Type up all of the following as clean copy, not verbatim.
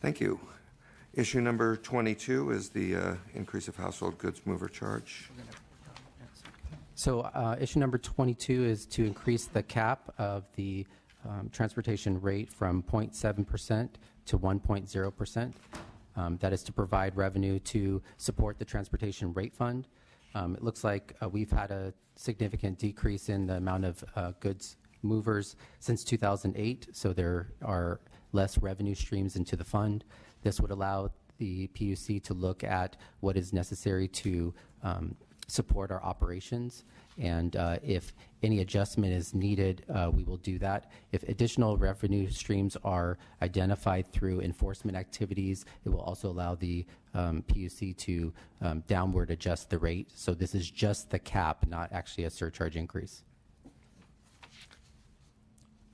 Thank you. Issue number 22 is the increase of household goods mover charge. So issue number 22 is to increase the cap of the transportation rate from 0.7% to 1.0%. That is to provide revenue to support the transportation rate fund. It looks like we've had a significant decrease in the amount of goods movers since 2008, so there are less revenue streams into the fund. This would allow the PUC to look at what is necessary to support our operations, and if any adjustment is needed, we will do that. If additional revenue streams are identified through enforcement activities, it will also allow the PUC to downward adjust the rate. So this is just the cap, not actually a surcharge increase.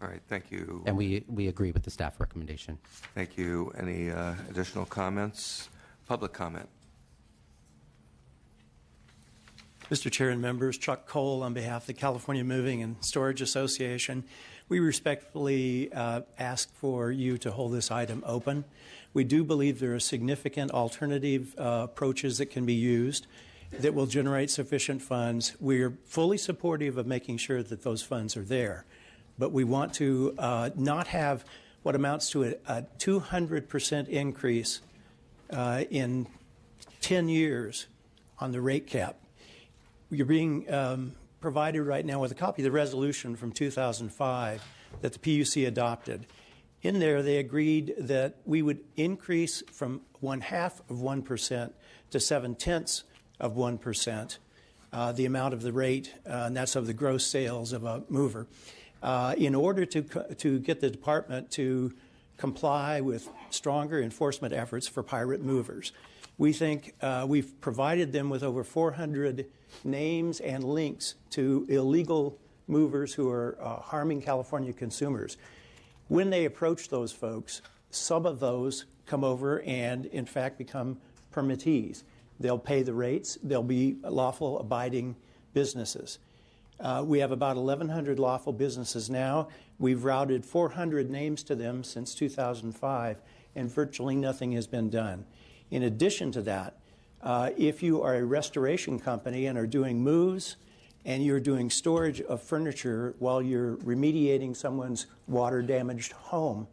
All right, thank you. And we agree with the staff recommendation. Thank you. Any additional comments? Public comment. Mr. Chair and members, Chuck Cole on behalf of the California Moving and Storage Association. We respectfully ask for you to hold this item open. We do believe there are significant alternative approaches that can be used that will generate sufficient funds. We are fully supportive of making sure that those funds are there, but we want to not have what amounts to a 200% increase in 10 years on the rate cap. You're being provided right now with a copy of the resolution from 2005 that the PUC adopted. In there, they agreed that we would increase from 0.5% to 0.7% the amount of the rate, and that's of the gross sales of a mover, in order to get the department to comply with stronger enforcement efforts for pirate movers. We think we've provided them with over 400 names and links to illegal movers who are harming California consumers. When they approach those folks, some of those come over and, in fact, become permittees. They'll pay the rates. They'll be lawful abiding businesses. We have about 1,100 lawful businesses now. We've routed 400 names to them since 2005, and virtually nothing has been done. In addition to that, if you are a restoration company and are doing moves and you're doing storage of furniture while you're remediating someone's water-damaged home,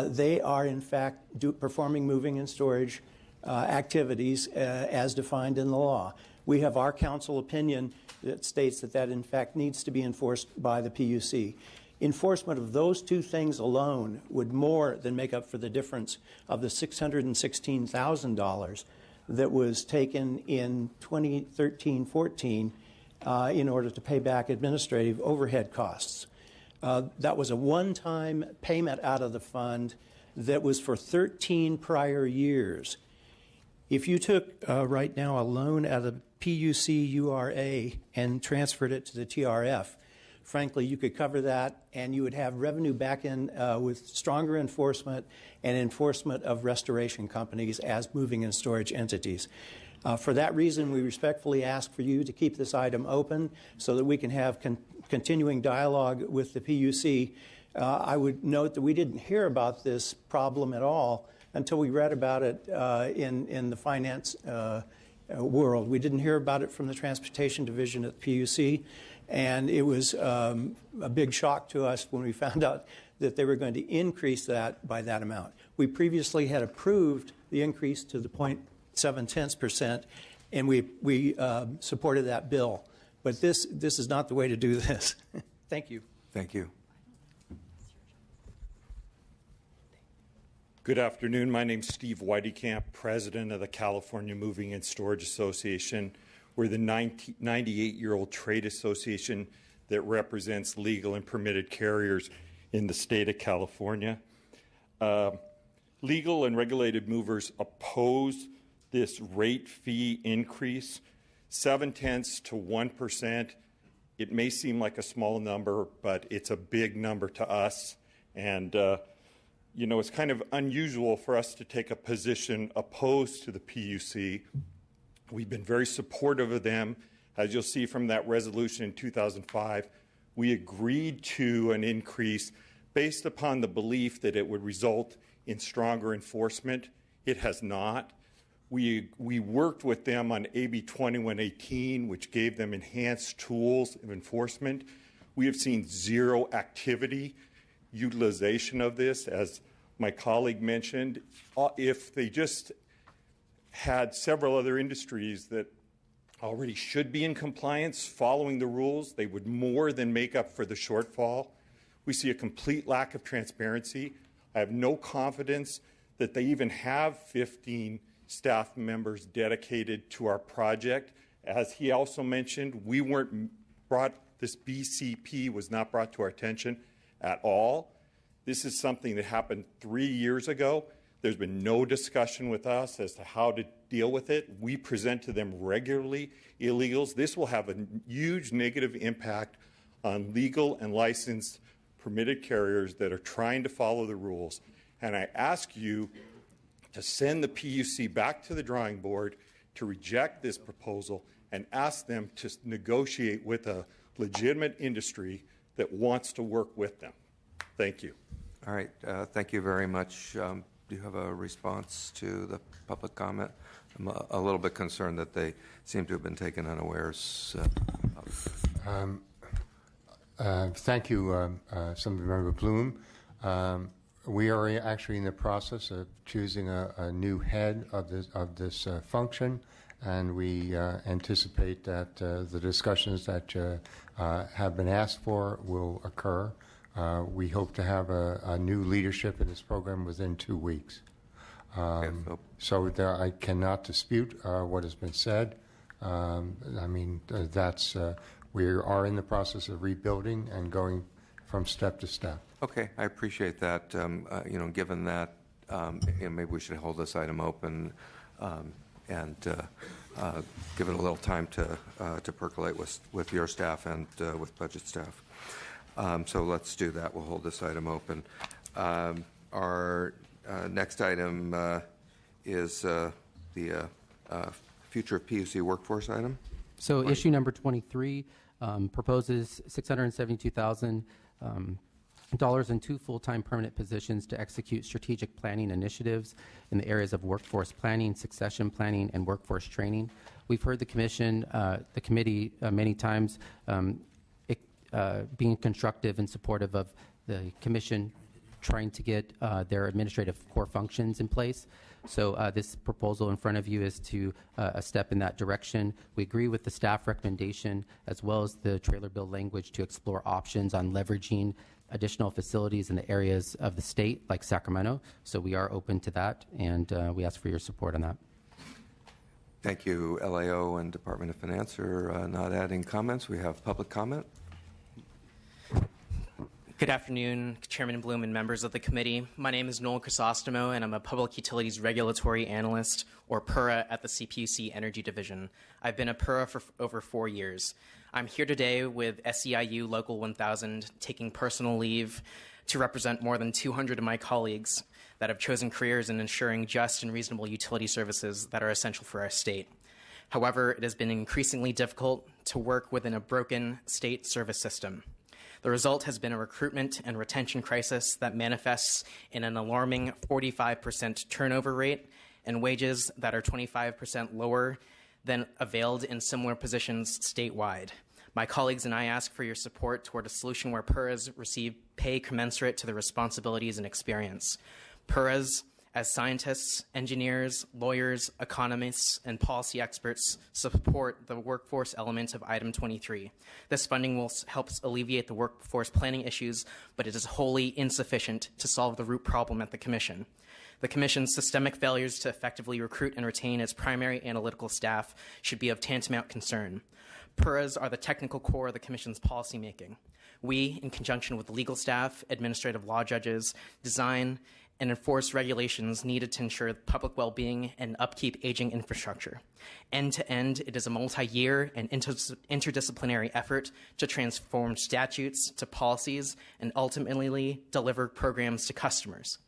they are, in fact, performing moving and storage activities as defined in the law. We have our council opinion that states that that, in fact, needs to be enforced by the PUC. Enforcement of those two things alone would more than make up for the difference of the $616,000 that was taken in 2013-14 in order to pay back administrative overhead costs. That was a one-time payment out of the fund that was for 13 prior years. If you took right now a loan out of PUC URA and transferred it to the TRF, frankly, you could cover that and you would have revenue back in with stronger enforcement and enforcement of restoration companies as moving and storage entities. For that reason, we respectfully ask for you to keep this item open so that we can have continuing dialogue with the PUC. I would note that we didn't hear about this problem at all until we read about it in the finance world. We didn't hear about it from the Transportation Division at the PUC, and it was a big shock to us when we found out that they were going to increase that by that amount. We previously had approved the increase to the 0.7%, and we supported that bill. But this is not the way to do this. Thank you. Thank you. Good afternoon. My name's Steve Weidekamp, president of the California Moving and Storage Association. We're the 98-year-old trade association that represents legal and permitted carriers in the state of California. Legal and regulated movers oppose this rate fee increase, 0.7 to 1%. It may seem like a small number, but it's a big number to us. And you know, it's kind of unusual for us to take a position opposed to the PUC. We've been very supportive of them. As you'll see from that resolution in 2005, we agreed to an increase, based upon the belief that it would result in stronger enforcement. It has not. We worked with them on AB 2118, which gave them enhanced tools of enforcement. We have seen zero activity utilization of this, as my colleague mentioned. If they just had several other industries that already should be in compliance following the rules, they would more than make up for the shortfall. We see a complete lack of transparency. I have no confidence that they even have 15 staff members dedicated to our project. As he also mentioned, this BCP was not brought to our attention at all. This is something that happened 3 years ago. There's been no discussion with us as to how to deal with it. We present to them regularly illegals. This will have a huge negative impact on legal and licensed permitted carriers that are trying to follow the rules. And I ask you to send the PUC back to the drawing board to reject this proposal and ask them to negotiate with a legitimate industry that wants to work with them. Thank you. All right. Thank you very much. Do you have a response to the public comment? I'm a little bit concerned that they seem to have been taken unawares. Thank you, Assemblymember Bloom. We are actually in the process of choosing a new head of this function, and we anticipate that the discussions that have been asked for will occur. We hope to have a new leadership in this program within 2 weeks. So I cannot dispute what has been said. I mean, we are in the process of rebuilding and going from step to step. Okay, I appreciate that. Given that, maybe we should hold this item open and give it a little time to percolate with your staff and with budget staff. So let's do that. We'll hold this item open. Our next item is the future PUC workforce item. So issue number 23 proposes $672,000 in 2 full-time permanent positions to execute strategic planning initiatives in the areas of workforce planning, succession planning, and workforce training. We've heard the committee many times being constructive and supportive of the commission trying to get their administrative core functions in place. So this proposal in front of you is to a step in that direction. We agree with the staff recommendation as well as the trailer bill language to explore options on leveraging additional facilities in the areas of the state like Sacramento. So we are open to that, and we ask for your support on that. Thank you. LAO and Department of Finance are not adding comments. We have public comment. Good afternoon, Chairman Bloom and members of the committee. My name is Noel Crisostomo, and I'm a Public Utilities Regulatory Analyst, or PURA, at the CPUC Energy Division. I've been a PURA for over 4 years. I'm here today with SEIU Local 1000, taking personal leave to represent more than 200 of my colleagues that have chosen careers in ensuring just and reasonable utility services that are essential for our state. However, it has been increasingly difficult to work within a broken state service system. The result has been a recruitment and retention crisis that manifests in an alarming 45% turnover rate and wages that are 25% lower than availed in similar positions statewide. My colleagues and I ask for your support toward a solution where PURAs receive pay commensurate to their responsibilities and experience. PURAs, as scientists, engineers, lawyers, economists, and policy experts, support the workforce element of item 23. This funding will help alleviate the workforce planning issues, but it is wholly insufficient to solve the root problem at the Commission. The Commission's systemic failures to effectively recruit and retain its primary analytical staff should be of tantamount concern. PURAs are the technical core of the Commission's policymaking. We, in conjunction with legal staff, administrative law judges, design and enforce regulations needed to ensure public well-being and upkeep aging infrastructure. End to end, it is a multi-year and interdisciplinary effort to transform statutes to policies and ultimately deliver programs to customers.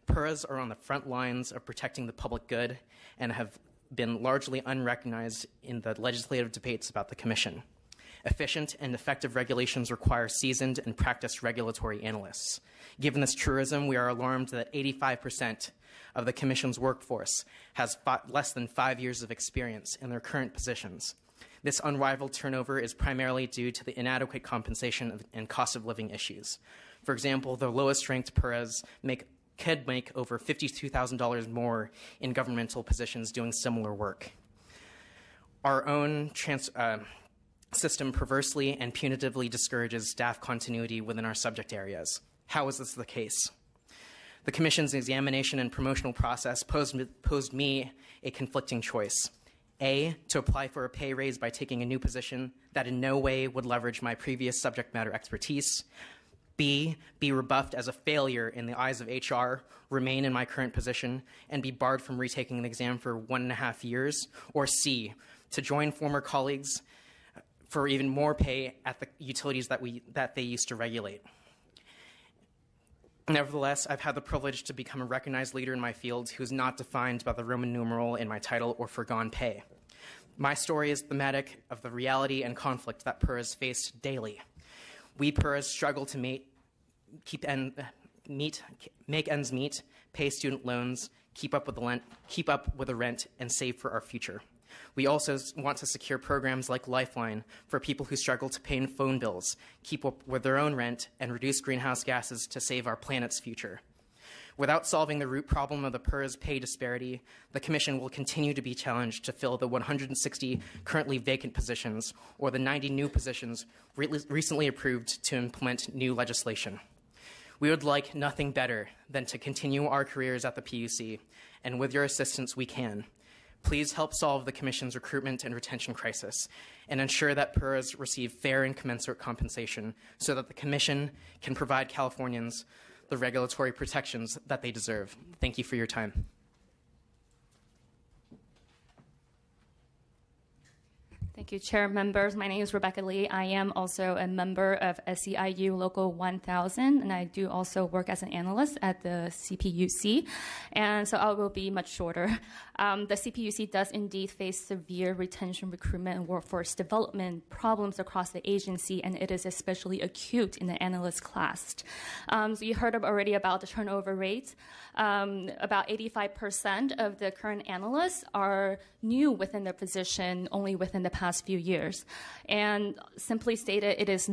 PURAs are on the front lines of protecting the public good and have been largely unrecognized in the legislative debates about the Commission. Efficient and effective regulations require seasoned and practiced regulatory analysts. Given this truism, we are alarmed that 85% of the Commission's workforce has less than 5 years of experience in their current positions. This unrivaled turnover is primarily due to the inadequate compensation and cost of living issues. For example, the lowest ranked PERAs could make over $52,000 more in governmental positions doing similar work. Our own system perversely and punitively discourages staff continuity within our subject areas. How is this the case? The Commission's examination and promotional process posed me a conflicting choice. A, to apply for a pay raise by taking a new position that in no way would leverage my previous subject matter expertise. B, be rebuffed as a failure in the eyes of HR, remain in my current position, and be barred from retaking an exam for 1.5 years. Or C, to join former colleagues for even more pay at the utilities that they used to regulate. Nevertheless, I've had the privilege to become a recognized leader in my field who is not defined by the Roman numeral in my title or foregone pay. My story is thematic of the reality and conflict that PERAs face daily. We PERAs struggle to make ends meet, pay student loans, keep up with the rent, and save for our future. We also want to secure programs like Lifeline for people who struggle to pay phone bills, keep up with their own rent, and reduce greenhouse gases to save our planet's future. Without solving the root problem of the PERA's pay disparity, the Commission will continue to be challenged to fill the 160 currently vacant positions or the 90 new positions recently approved to implement new legislation. We would like nothing better than to continue our careers at the PUC, and with your assistance, we can. Please help solve the Commission's recruitment and retention crisis and ensure that PERAs receive fair and commensurate compensation so that the Commission can provide Californians the regulatory protections that they deserve. Thank you for your time. Thank you, Chair, members. My name is Rebecca Lee. I am also a member of SEIU Local 1000, and I do also work as an analyst at the CPUC, and so I will be much shorter. The CPUC does indeed face severe retention, recruitment, and workforce development problems across the agency, and it is especially acute in the analyst class. So you heard already about the turnover rate. About 85% of the current analysts are new within their position only within the past few years. And simply stated, it is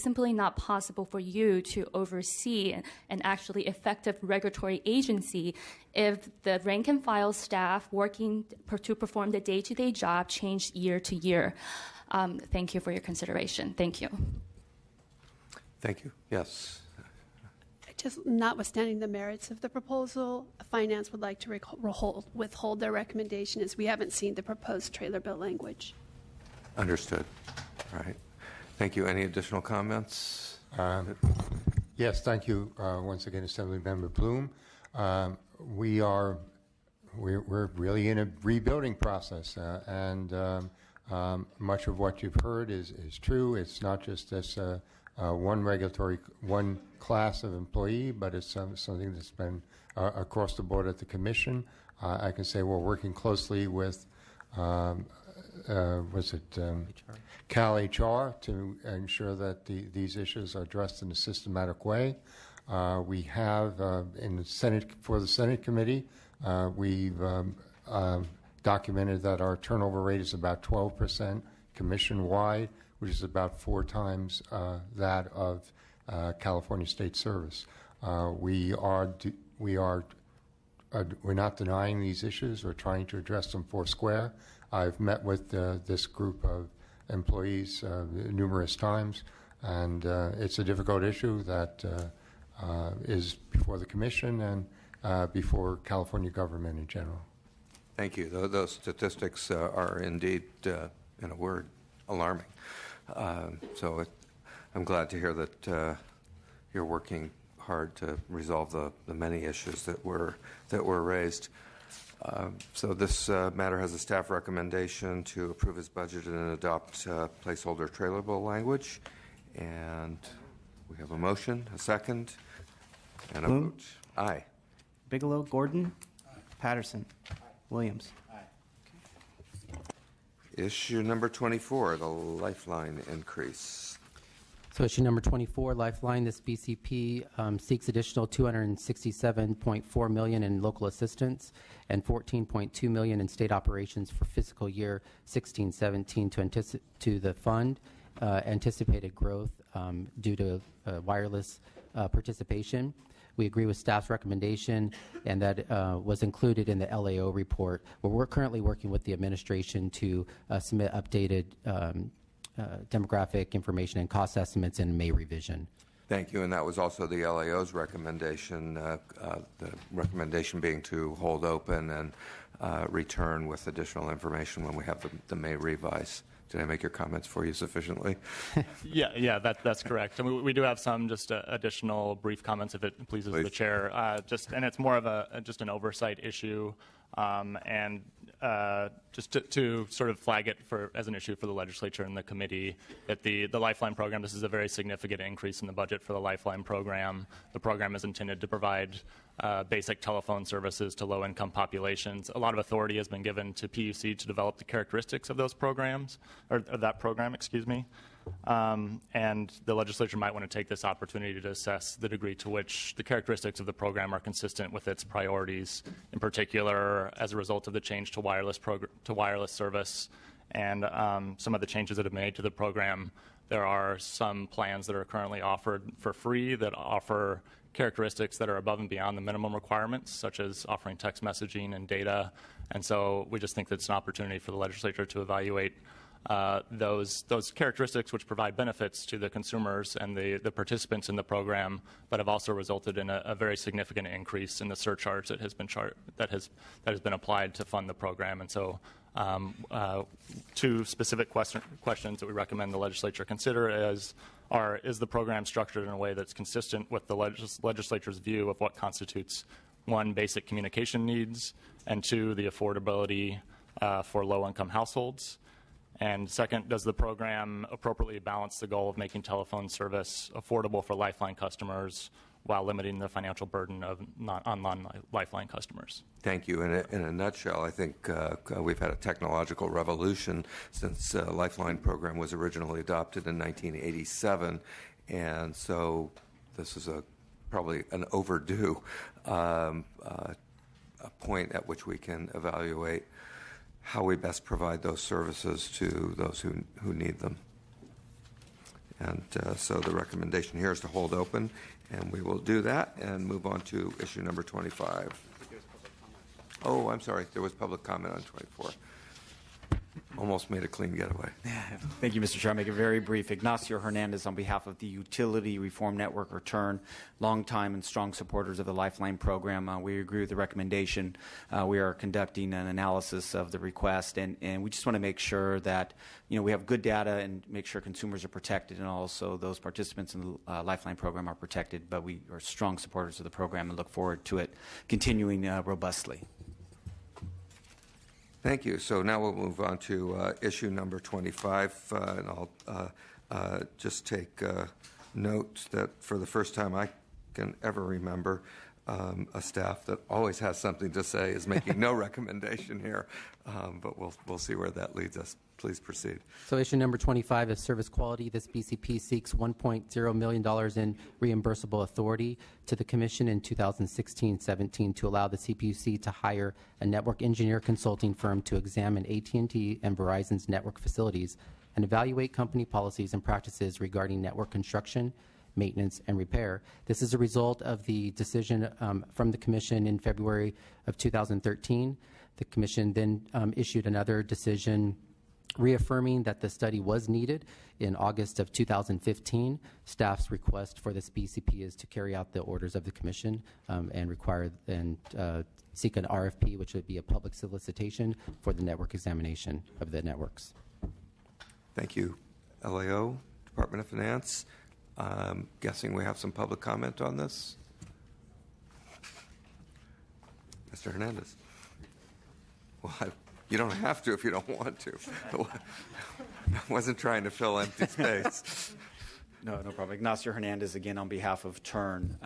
simply not possible for you to oversee an actually effective regulatory agency if the rank and file staff working to perform the day-to-day job change year to year. Thank you for your consideration. Thank you. Thank you. Yes. Just notwithstanding the merits of the proposal, Finance would like to withhold their recommendation as we haven't seen the proposed trailer bill language. Understood. All right. Thank you. Any additional comments? Yes, thank you once again, Assemblymember Bloom. We're really in a rebuilding process, and much of what you've heard is true. It's not just this one class of employee, but it's something that's been across the board at the Commission. I can say we're working closely with Cal HR to ensure that these issues are addressed in a systematic way. We have in the Senate, for the Senate committee, we've documented that our turnover rate is about 12% commission-wide, which is about 4 times that of California State Service. We're not denying these issues. We're trying to address them foursquare. I've met with this group of employees numerous times, and it's a difficult issue that is before the Commission and before California government in general. Thank you. Those statistics are indeed, in a word, alarming. So I'm glad to hear that you're working hard to resolve the many issues that were raised. So this matter has a staff recommendation to approve his budget and adopt placeholder trailer bill language. And we have a motion, a second, and a vote. Aye. Bigelow, Gordon. Aye. Patterson. Aye. Williams. Aye. Issue number 24, the Lifeline increase. So issue number 24, Lifeline, this BCP seeks additional $267.4 million in local assistance and $14.2 million in state operations for fiscal year 16-17 to the fund. Anticipated growth due to wireless participation. We agree with staff's recommendation, and that was included in the LAO report, where we're currently working with the administration to submit updated demographic information and cost estimates in May revision. Thank you, and that was also the LAO's recommendation, the recommendation being to hold open and return with additional information when we have the May revise. Did I make your comments for you sufficiently? Yeah, that's correct. I mean, we do have some just additional brief comments, if it pleases the chair. And it's more of just an oversight issue, and just to sort of flag it as an issue for the legislature and the committee. That the Lifeline program, this is a very significant increase in the budget for the Lifeline program. The program is intended to provide basic telephone services to low-income populations. A lot of authority has been given to PUC to develop the characteristics of those programs, or that program, excuse me. And the legislature might want to take this opportunity to assess the degree to which the characteristics of the program are consistent with its priorities, in particular as a result of the change to wireless service and some of the changes that have been made to the program. There are some plans that are currently offered for free that offer characteristics that are above and beyond the minimum requirements, such as offering text messaging and data. And so we just think that it's an opportunity for the legislature to evaluate those characteristics which provide benefits to the consumers and the participants in the program, but have also resulted in a very significant increase in the surcharge that has been applied to fund the program. And so two specific questions that we recommend the legislature consider is the program structured in a way that's consistent with the legislature's view of what constitutes, one, basic communication needs, and two, the affordability for low-income households? And second, does the program appropriately balance the goal of making telephone service affordable for Lifeline customers while limiting the financial burden on non-Lifeline customers? Thank you. In a nutshell, I think we've had a technological revolution since the Lifeline program was originally adopted in 1987, and so this is probably an overdue a point at which we can evaluate how we best provide those services to those who need them. And so the recommendation here is to hold open, and we will do that and move on to issue number 25. Oh, I'm sorry. There was public comment on 24. Almost made a clean getaway. Thank you, Mr. Chair. I'll make it very brief. Ignacio Hernandez on behalf of the Utility Reform Network Return, longtime and strong supporters of the Lifeline program. We agree with the recommendation. We are conducting an analysis of the request, and we just want to make sure that we have good data and make sure consumers are protected, and also those participants in the Lifeline program are protected. But we are strong supporters of the program and look forward to it continuing robustly. Thank you. So now we'll move on to issue number 25, and I'll just take note that for the first time I can ever remember, a staff that always has something to say is making no recommendation here, but we'll see where that leads us. Please proceed. So issue number 25 is service quality. This BCP seeks $1.0 million in reimbursable authority to the Commission in 2016-17 to allow the CPUC to hire a network engineer consulting firm to examine AT&T and Verizon's network facilities and evaluate company policies and practices regarding network construction, maintenance, and repair. This is a result of the decision from the Commission in February of 2013. The Commission then issued another decision reaffirming that the study was needed in August of 2015. Staff's request for this BCP is to carry out the orders of the Commission and require and seek an RFP, which would be a public solicitation for the network examination of the networks. Thank you. LAO, Department of Finance. Guessing we have some public comment on this. Mr. Hernandez. Well, you don't have to if you don't want to. I wasn't trying to fill empty space. No problem. Ignacio Hernandez again on behalf of TURN.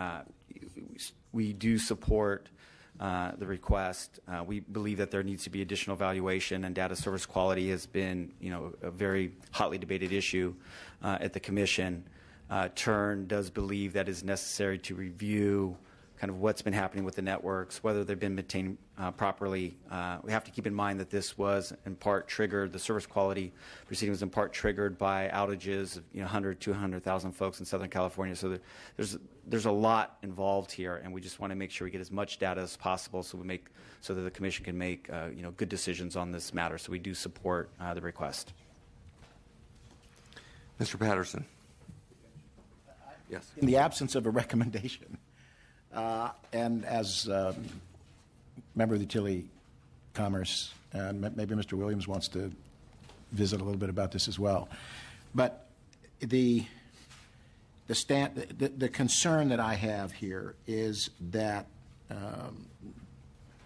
We do support the request. We believe that there needs to be additional evaluation, and data service quality has been, a very hotly debated issue at the Commission. TURN does believe that it's necessary to review kind of what's been happening with the networks, whether they've been maintained properly. We have to keep in mind that this was in part triggered, the service quality proceeding was in part triggered by outages of 100, 200,000 folks in Southern California. So there's a lot involved here, and we just want to make sure we get as much data as possible so that the Commission can make good decisions on this matter. So we do support the request. Mr. Patterson. Yes. In the absence of a recommendation, and as member of the Utility Commerce, and maybe Mr. Williams wants to visit a little bit about this as well, but the concern that I have here is that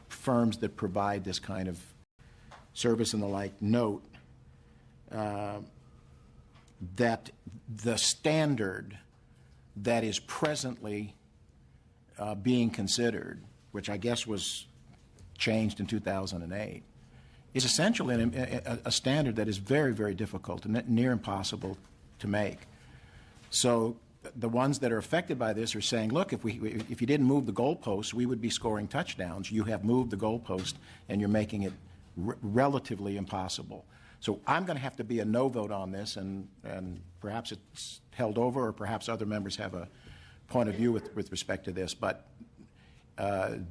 firms that provide this kind of service and the like note that the standard that is presently being considered, which I guess was changed in 2008, is essentially a standard that is very, very difficult and near impossible to make. So the ones that are affected by this are saying, look, if you didn't move the goalposts, we would be scoring touchdowns. You have moved the goalpost, and you're making it relatively impossible. So I'm going to have to be a no vote on this, and perhaps it's held over, or perhaps other members have a point of view with respect to this. But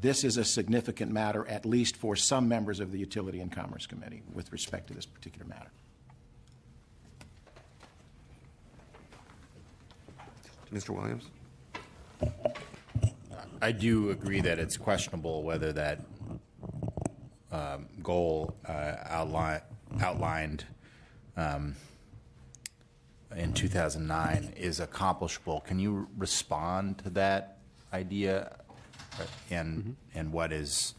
this is a significant matter, at least for some members of the Utility and Commerce Committee, with respect to this particular matter. Mr. Williams? I do agree that it's questionable whether that goal outlined in 2009 is accomplishable. Can you respond to that idea, and what is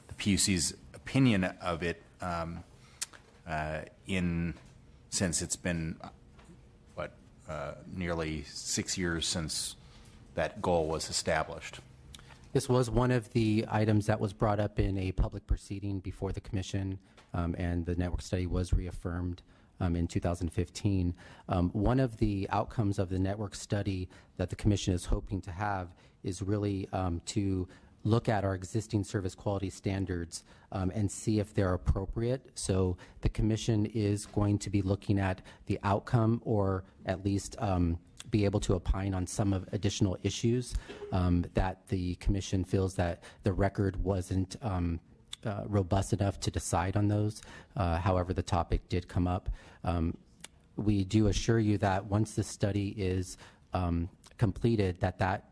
the PUC's opinion of it since it's been nearly 6 years since that goal was established? This was one of the items that was brought up in a public proceeding before the Commission, and the network study was reaffirmed in 2015. One of the outcomes of the network study that the Commission is hoping to have is really to look at our existing service quality standards and see if they're appropriate. So the Commission is going to be looking at the outcome, or at least be able to opine on some of additional issues that the Commission feels that the record wasn't robust enough to decide on those. However, the topic did come up. We do assure you that once the study is completed, that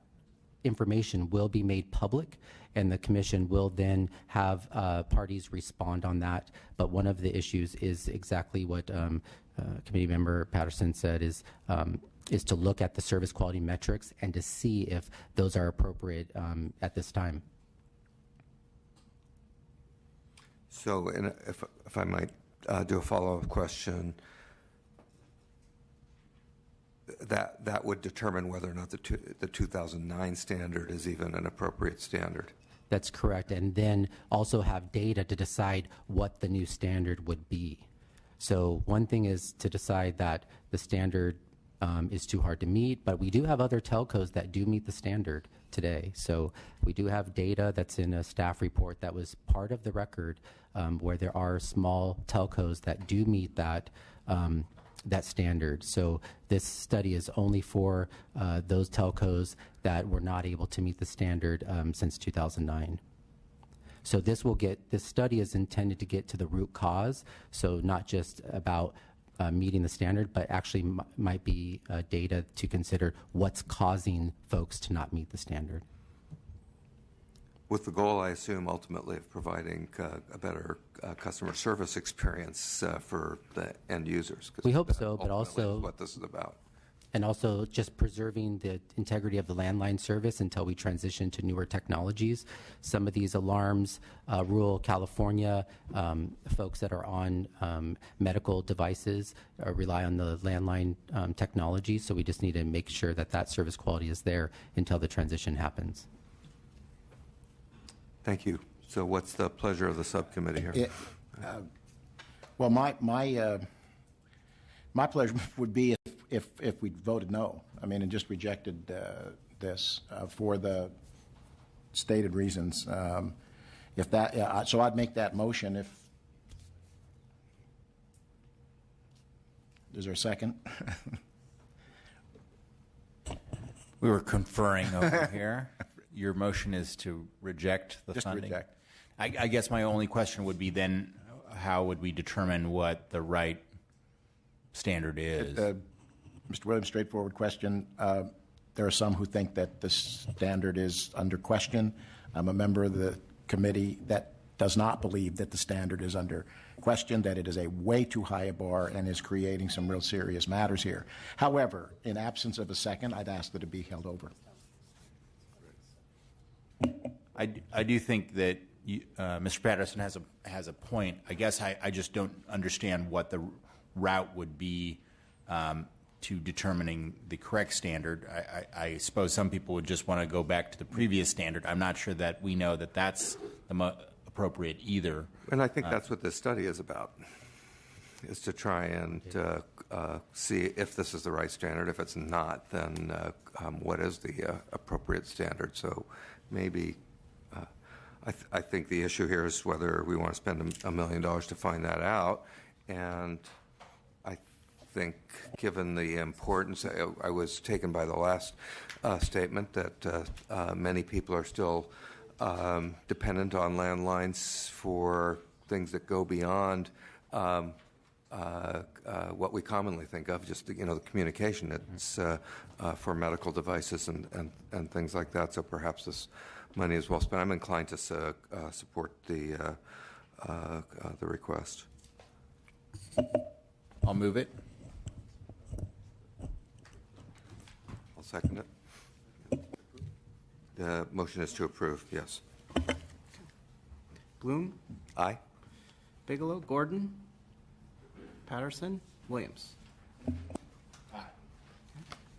information will be made public, and the Commission will then have parties respond on that. But one of the issues is exactly what Committee Member Patterson said, is to look at the service quality metrics and to see if those are appropriate at this time. So, and if I might do a follow-up question, that would determine whether or not the 2009 standard is even an appropriate standard. That's correct, and then also have data to decide what the new standard would be. So one thing is to decide that the standard is too hard to meet, but we do have other telcos that do meet the standard today. So we do have data that's in a staff report that was part of the record, where there are small telcos that do meet that standard. So this study is only for those telcos that were not able to meet the standard since 2009. So this study is intended to get to the root cause, so not just about meeting the standard, but actually might be data to consider what's causing folks to not meet the standard. With the goal, I assume, ultimately of providing a better customer service experience for the end users. We hope so, but also what this is about. And also just preserving the integrity of the landline service until we transition to newer technologies. Some of these alarms, rural California, folks that are on medical devices rely on the landline technology, so we just need to make sure that service quality is there until the transition happens. Thank you. So what's the pleasure of the subcommittee here? Well, my pleasure would be if we voted no. I mean, and just rejected this for the stated reasons. If that, so I'd make that motion. If is there a second? We were conferring over here. Your motion is to reject the Just funding? reject. I guess my only question would be then, how would we determine what the right standard is? Mr. Williams, straightforward question. There are some who think that the standard is under question. I'm a member of the committee that does not believe that the standard is under question, that it is a way too high a bar and is creating some real serious matters here. However, in absence of a second, I'd ask that it be held over. I do think that Mr. Patterson has a point. I guess I just don't understand what the route would be to determining the correct standard. I suppose some people would just want to go back to the previous standard. I'm not sure that we know that that's the appropriate either. And I think that's what this study is about, is to try and see if this is the right standard. If it's not, then what is the appropriate standard? So maybe I think the issue here is whether we want to spend $1 million to find that out. And I think given the importance, I was taken by the last statement that many people are still dependent on landlines for things that go beyond what we commonly think of, just the communication. It's for medical devices and things like that. So perhaps this money is well spent. I'm inclined to support the request. I'll move it. I'll second it. The motion is to approve, yes. Bloom, Aye. Bigelow, Gordon, Patterson, Williams. All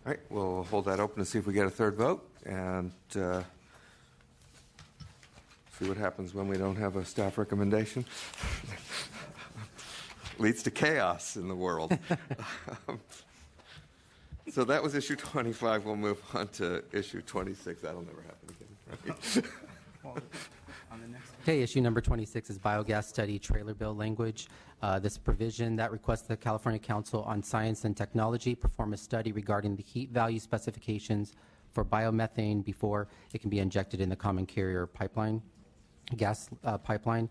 right, we'll hold that open to see if we get a third vote, and see what happens when we don't have a staff recommendation. Leads to chaos in the world. So that was issue 25. We'll move on to issue 26. That'll never happen again. Right? Okay, issue number 26 is biogas study trailer bill language. This provision that requests the California Council on Science and Technology perform a study regarding the heat value specifications for biomethane before it can be injected in the common carrier pipeline, gas pipeline.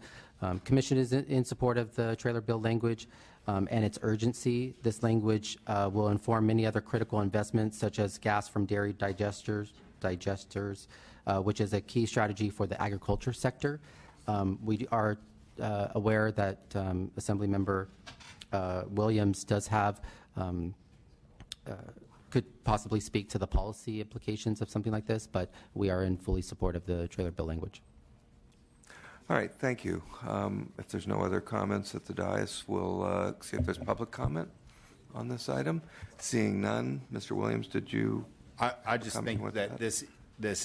Commission is in support of the trailer bill language and its urgency. This language will inform many other critical investments, such as gas from dairy digesters, which is a key strategy for the agriculture sector. We are aware that Assemblymember Williams does have, could possibly speak to the policy implications of something like this, but we are in fully support of the trailer bill language. All right, thank you. If there's no other comments at the dais, we'll see if there's public comment on this item. Seeing none, Mr. Williams, did you? I just think that this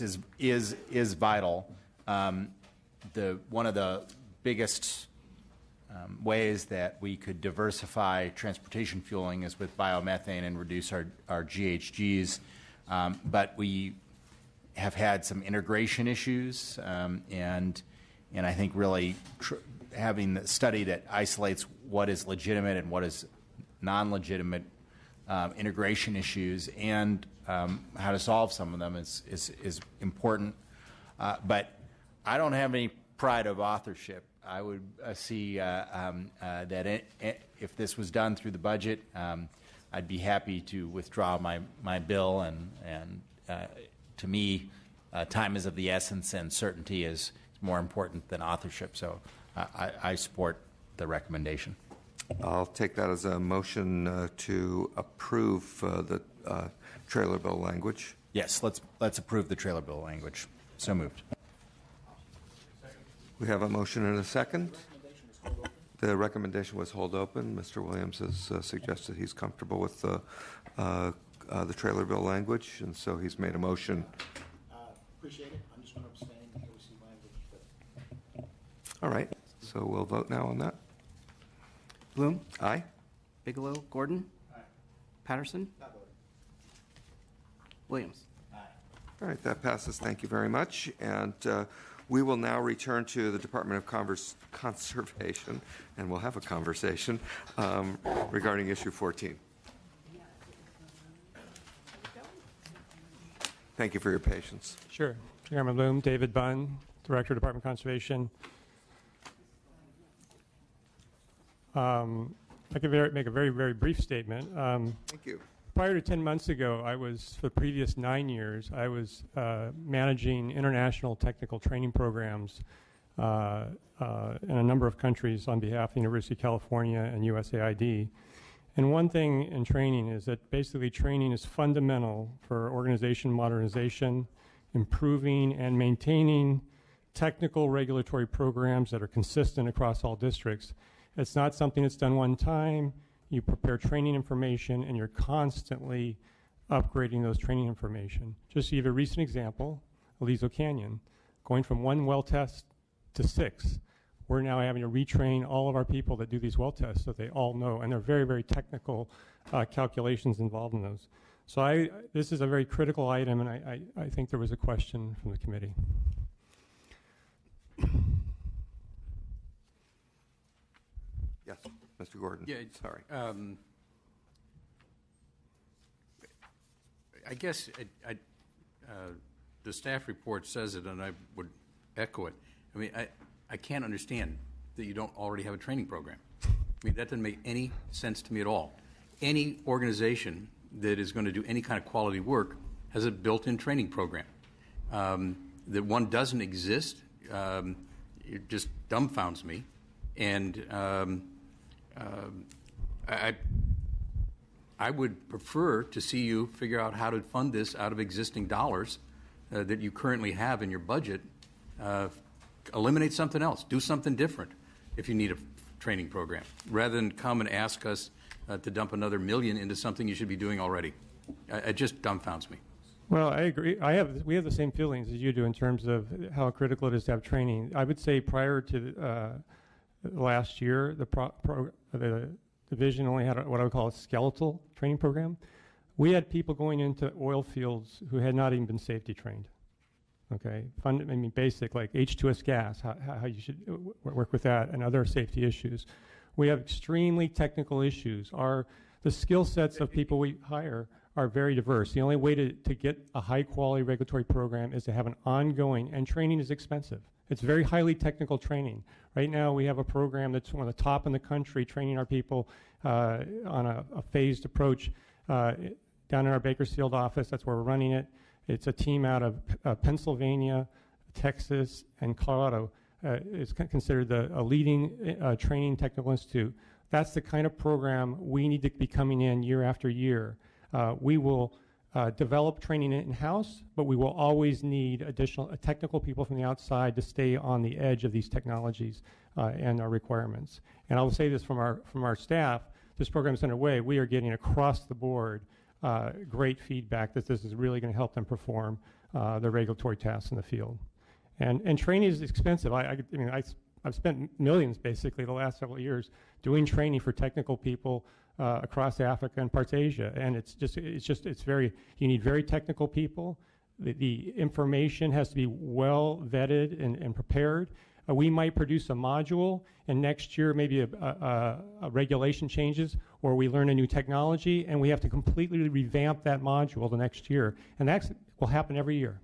is vital. One of the biggest ways that we could diversify transportation fueling is with biomethane and reduce our GHGs, but we have had some integration issues, and I think really having the study that isolates what is legitimate and what is non-legitimate integration issues and how to solve some of them is important. But I don't have any pride of authorship. I would see that if this was done through the budget, I'd be happy to withdraw my bill. And to me, time is of the essence, and certainty is more important than authorship. So I support the recommendation. I'll take that as a motion to approve the trailer bill language. Yes, let's approve the trailer bill language. So moved. We have a motion and a second. The recommendation was hold open. Mr. Williams has suggested he's comfortable with the trailer bill language, and so he's made a motion. Appreciate it. I'm just going to abstain until we see language. All right, so we'll vote now on that. Bloom, Aye? Bigelow, Gordon, Patterson, Williams. All right, that passes. Thank you very much. And we will now return to the Department of Conservation, and we'll have a conversation regarding issue 14. Thank you for your patience. Sure. Chairman Bloom, David Bunn, Director, Department of Conservation. I could make a very, very brief statement. Thank you. Prior to 10 months ago, for the previous 9 years, I was managing international technical training programs in a number of countries on behalf of the University of California and USAID. And one thing in training is that basically training is fundamental for organization modernization, improving and maintaining technical regulatory programs that are consistent across all districts. It's not something that's done one time. You prepare training information and you're constantly upgrading those training information. Just to give a recent example, Aliso Canyon, going from 1 well test to 6. We're now having to retrain all of our people that do these well tests so they all know, and they're very, very technical calculations involved in those. So this is a very critical item, and I think there was a question from the committee. Yes, Mr. Gordon. Yeah, sorry. I guess the staff report says it, and I would echo it. I mean, I can't understand that you don't already have a training program. I mean, that doesn't make any sense to me at all. Any organization that is going to do any kind of quality work has a built-in training program. That one doesn't exist, it just dumbfounds me. And I would prefer to see you figure out how to fund this out of existing dollars that you currently have in your budget. Eliminate something else. Do something different if you need a training program, rather than come and ask us to dump another $1 million into something you should be doing already. It just dumbfounds me. Well, I agree. We have the same feelings as you do in terms of how critical it is to have training. I would say prior to last year, the division only had what I would call a skeletal training program. We had people going into oil fields who had not even been safety trained. Okay, basic like H2S gas, how you should work with that, and other safety issues. We have extremely technical issues. The skill sets of people we hire are very diverse. The only way to get a high quality regulatory program is to have an ongoing, and training is expensive. It's very highly technical training. Right now we have a program that's one of the top in the country, training our people on a phased approach down in our Bakersfield office. That's where we're running it. It's a team out of Pennsylvania, Texas, and Colorado. It's considered a leading training technical institute. That's the kind of program we need to be coming in year after year. We will develop training in-house, but we will always need additional technical people from the outside to stay on the edge of these technologies and our requirements. And I will say this from our staff, this program is underway. We are getting across the board great feedback that this is really going to help them perform the regulatory tasks in the field. And training is expensive. I've spent millions basically the last several years doing training for technical people across Africa and parts of Asia, and you need very technical people. The information has to be well vetted and prepared. We might produce a module, and next year maybe a regulation changes, or we learn a new technology, and we have to completely revamp that module the next year. And that will happen every year.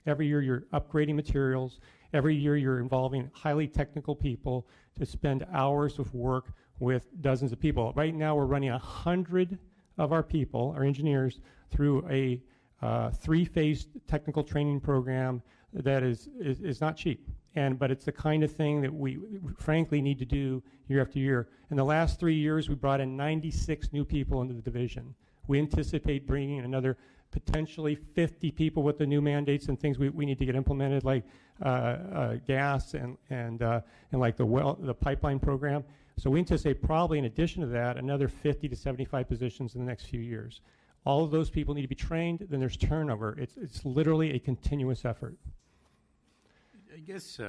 Every year you're upgrading materials. Every year you're involving highly technical people to spend hours of work with dozens of people. Right now we're running 100 of our people, our engineers, through a 3-phase technical training program that is not cheap. But it's the kind of thing that we frankly need to do year after year. In the last 3 years, we brought in 96 new people into the division. We anticipate bringing in another potentially 50 people with the new mandates and things we need to get implemented, like gas and like the pipeline program. So we anticipate probably in addition to that, another 50 to 75 positions in the next few years. All of those people need to be trained, then there's turnover. It's literally a continuous effort. I guess